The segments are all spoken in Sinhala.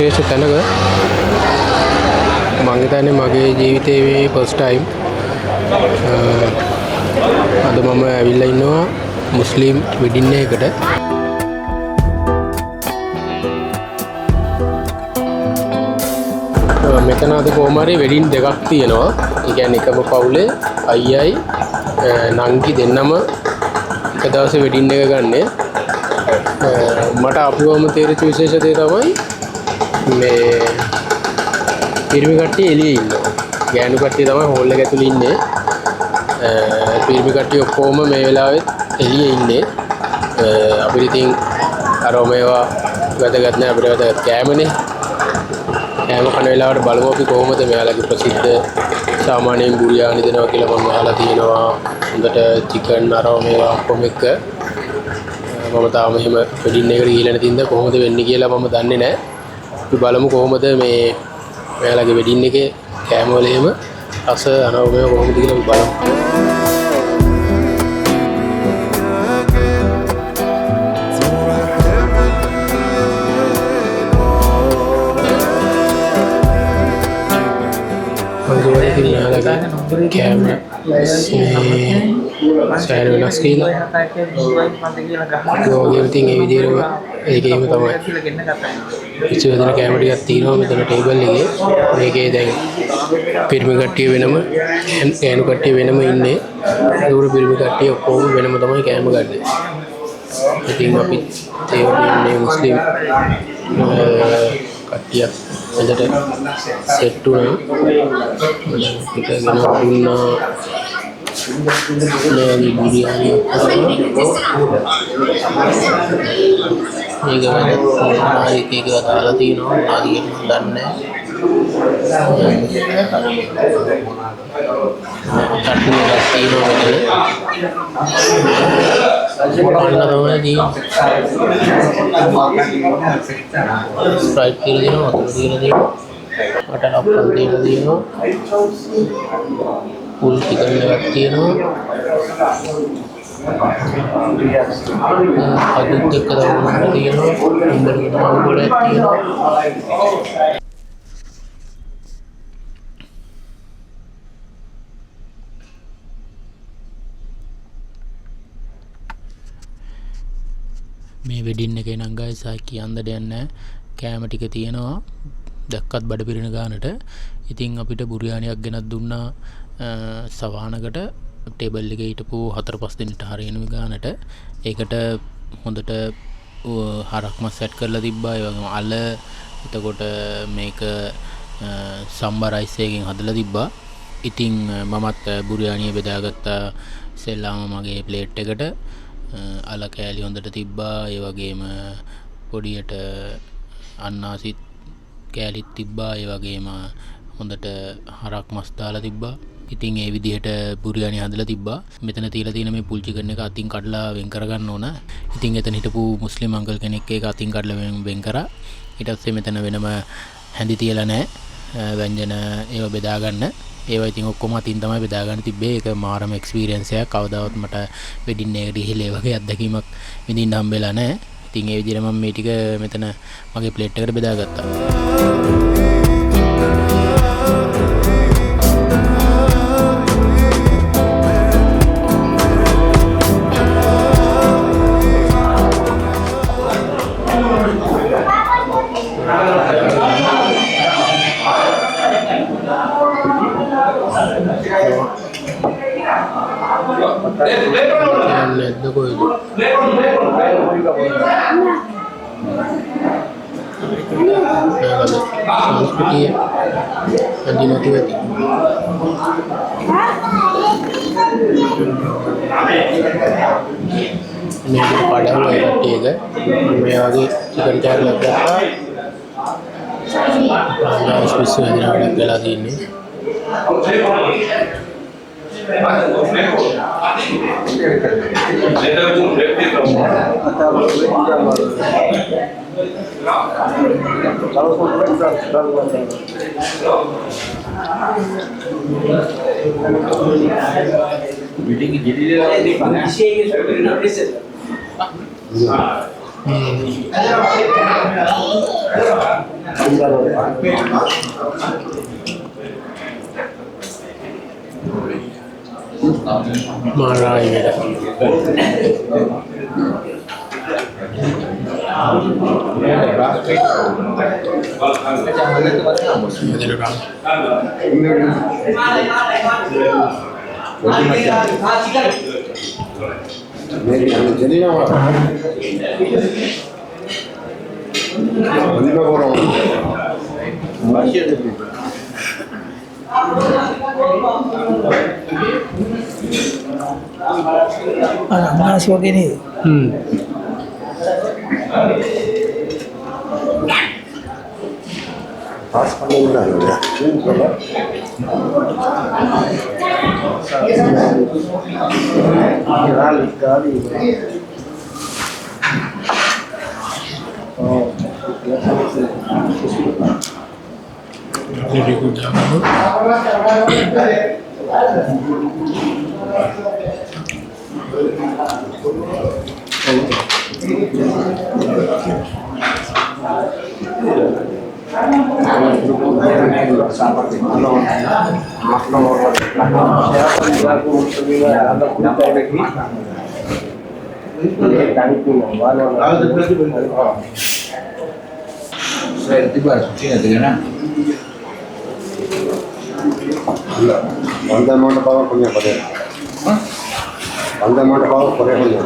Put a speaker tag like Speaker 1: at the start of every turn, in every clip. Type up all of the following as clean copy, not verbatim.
Speaker 1: විශේෂ තැනක මම හිතන්නේ මගේ ජීවිතේ මේ ෆස්ට් ටයිම් අද මම ඇවිල්ලා ඉන්නවා මුස්ලිම් වෙඩින් එකකට. මෙතන අද කොහොම හරි වෙඩින් දෙකක් තියෙනවා. ඒ කියන්නේ එකම පවුලේ අයියයි නංගි දෙන්නම එක දවසේ වෙඩින් එක ගන්න. මට අපිවම තේරිච්ච විශේෂ දේ තමයි මේ පිරිමි කට්ටිය එළියේ ඉන්නවා. ගෑනු කට්ටිය තමයි හෝල් එක ඇතුළේ ඉන්නේ. පිරිමි කට්ටිය ඔක්කොම මේ වෙලාවෙත් එළියේ ඉන්නේ. අපිට ඉතින් අර මේවා වැදගත් නෑ, අපිට වැදගත් කෑමනේ. කෑම කන වෙලාවට බලමු අපි කොහොමද මෙයාලගේ ප්‍රසිද්ධ සාමාන්‍යයෙන් බුරියානි දෙනවා කියලා මම අහලා තියෙනවා. හොඳට චිකන් අර මේවා ඔක්කොම එක මම තාම එහෙම වෙඩින් එකට ගිහලා නැතිඳ කොහොමද වෙන්නේ කියලා මම දන්නේ නැහැ. අපි බලමු කොහොමද මේ මෙයාලගේ වෙඩින් එකේ කෑම වල එහෙම රස අනවමය කොහොමද කියලා අපි බලමු. කෑම සෑහෙන වෙනස් කියලා ඉතින් ඒ විදිහටම ඒකේම තමයි ඉස්සෙල්ලා දෙන කෑම ටිකක් තියෙනවා මෙතන ටේබල් එකේ. මේකේ දැන් පිරිමි කට්ටිය වෙනම ගෑනු කට්ටිය වෙනම ඉන්නේ. ඒගොල්ලෝ පිරිමි කට්ටිය ඔක්කොම වෙනම තමයි කෑම ගන්න. ඉතින් අපි තේරුම් මුස්ලිම් කට්ටියක් එදට සෙට් වුණා. පිට ගෙන දුන්නා මේ බිරියානි මේක වැඩ එක දාලා තියෙනවා. ආදී දන්නේ කට්ටියක් තියෙනවා මෙතන. ස්ප්‍රයිට් කියලා දෙනවා, වතුර කියලා දෙනවා, මට අප්පල් කියලා දෙනවා, ෆුල් චිකන් එකක් තියෙනවා. අදුත් එක්ක දාන්න තියෙනවා, උඹලට මංගලයක් තියෙනවා. මේ වෙඩින් එකේ නම් ගයිස් කියන්න දෙයක් නැහැ. කෑම ටික තියෙනවා දැක්කත් බඩ පිරෙන ගානට. ඉතින් අපිට බුරියානියක් ගෙනත් දුන්නා සවානකට. ටේබල් එකේ හිටපු 4-5 දෙනෙක්ට හරියන ගානට. ඒකට හොඳට හරක් මස් සෙට් කරලා තිබ්බා. ඒ වගේම අල, එතකොට මේක සම්බා රයිස් එකකින් හදලා තිබ්බා. ඉතින් මමත් බුරියානිය බෙදාගත්තා ඉස්සෙල්ලාම මගේ ප්ලේට් එකට. අල කෑලි හොඳට තිබ්බා. ඒ වගේම පොඩියට අන්නාසිත් කෑලිත් තිබ්බා. ඒ වගේම හොඳට හරක් මස් දාලා තිබ්බා. ඉතින් ඒ විදිහට බුරියානි හදලා තිබ්බා. මෙතන තියලා තියෙන මේ පුල් චිකන් එක අතින් කඩලා වෙන් කරගන්න ඕන. ඉතින් එතන හිටපු මුස්ලිම් අංකල් කෙනෙක් ඒක අතින් කඩලා වෙන් කරා. ඊට පස්සේ මෙතන වෙනම හැඳි තියලා නැහැ ව්‍යංජන ඒව බෙදා ගන්න. ඒවා ඉතින් ඔක්කොම අතින් තමයි බෙදා ගන්න තිබ්බේ. ඒක මාරම එක්ස්පීරියන්ස් එකක්. කවදාවත් මට වෙඩින් එකකට ගිහලා ඒ වගේ අත්දැකීමක් විඳින්න හම්බෙලා නැහැ. ඉතින් ඒ විදිහට මම මේ ටික මෙතන මගේ ප්ලේට් එකට බෙදාගත්තා. संस्कृति अंतिमती होती मैं पढ़ा हुआ है ठीक है. मैं आगे चिकन चार लग गया था स्पेस लग गया दिन में Marai
Speaker 2: Masih oke nih.
Speaker 3: Pas panggilan ya. Kali. Oh,
Speaker 1: jadi gudang
Speaker 3: Pandai mana power punya pada? Pandai mana power punya punya?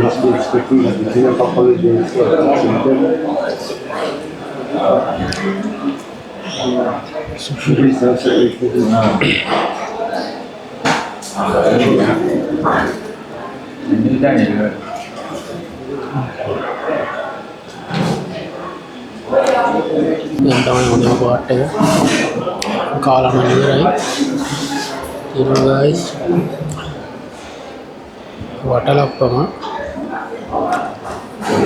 Speaker 3: Must be expecting that the senior couple is doing
Speaker 1: yang tahu yang udah buat ya kalau nanti right you know guys water apa mah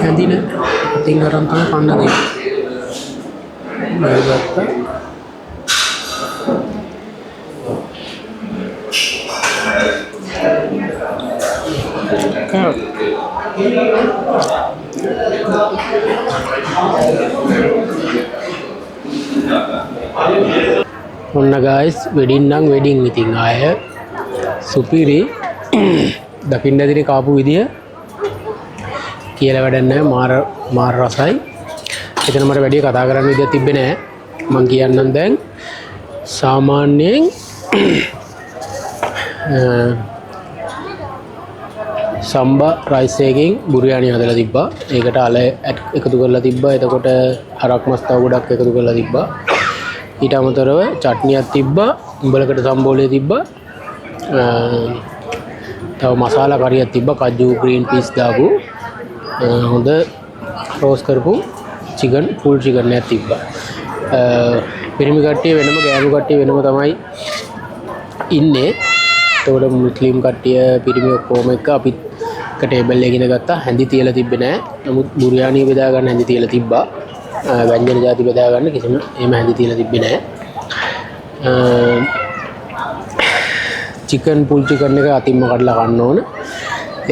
Speaker 1: nanti nih tinggal rantang pandang ya baru Onna guys wedding nang wedding ඉතින් ආය සුපිරි දකින්න දිනේ කාපු විදිය කියලා වැඩක් නැහැ මාර රසයි. එතන මට වැඩි කතා කරන්න විදියක් තිබ්බේ නැහැ. මම කියන්නම් දැන් සාමාන්‍යයෙන් සම්බා රයිස් එකකින් බුරියානි හදලා තිබ්බා. ඒකට අල එකතු කරලා තිබ්බා. එතකොට හරක් මස් තව ගොඩක් එකතු කරලා තිබ්බා. ඊට අමතරව චට්නියක් තිබ්බා. උඹලකට සම්බෝලේ තිබ්බා. තව මසාලා කරියක් තිබ්බා. කජු ග්‍රීන් පීස් දාපු හොඳ රෝස් කරපු චිකන් ෆුල් චිකන් එකක් තිබ්බා. පිරිමි කට්ටිය වෙනම ගෑනු කට්ටිය වෙනම තමයි ඉන්නේ. එතකොට මුස්ලිම් කට්ටිය පිරිමි ඔක්කොම එක අපි එක ටේබල් එකකින් ගත්තා. හැඳි තියලා තිබ්බේ නැහැ. නමුත් බුරියානිය බෙදා ගන්න හැඳි තියලා තිබ්බා. ව්‍යංජන ಜಾති බෙදා ගන්න කිසිම එහෙම හැඳි තියලා තිබ්බේ නැහැ. චිකන් පුල් චිකන් එක අතින්ම කඩලා කන්න ඕන.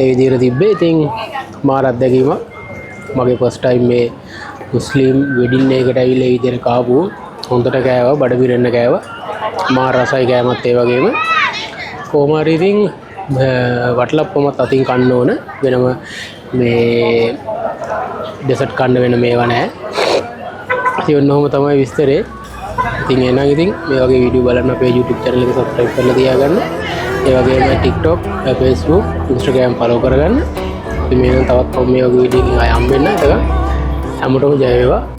Speaker 1: ඒ විදිහට තිබ්බේ. ඉතින් මාර අත්දැකීමක්. මගේ ෆස්ට් ටයිම් මේ මුස්ලිම් වෙඩින් එකකට ඇවිල්ලා ඒ විදිහට කාපු හොඳට කෑවා. බඩ පිරෙන්න කෑවා. මාර රසයි කෑමත් ඒ වගේම. කොහොම හරි ඉතින් වටලප්පමත් අතින් කන්න ඕන. වෙනම මේ ඩෙසර්ට් කන්න වෙන මේවා නැහැ. ඉතින් ඔන්නෝම තමයි විස්තරේ. ඉතින් එහෙනම් ඉතින් මේ වගේ වීඩියෝ බලන්න අපේ YouTube channel එක subscribe කරලා තියාගන්න. ඒ වගේම TikTok, Facebook, Instagram follow කරගන්න. ඉතින් මේ වෙන තවත් මේ වගේ වීඩියෝ එකකින් ආයෙ හම්බ වෙන්න. ඒක හැමෝටම ජය වේවා.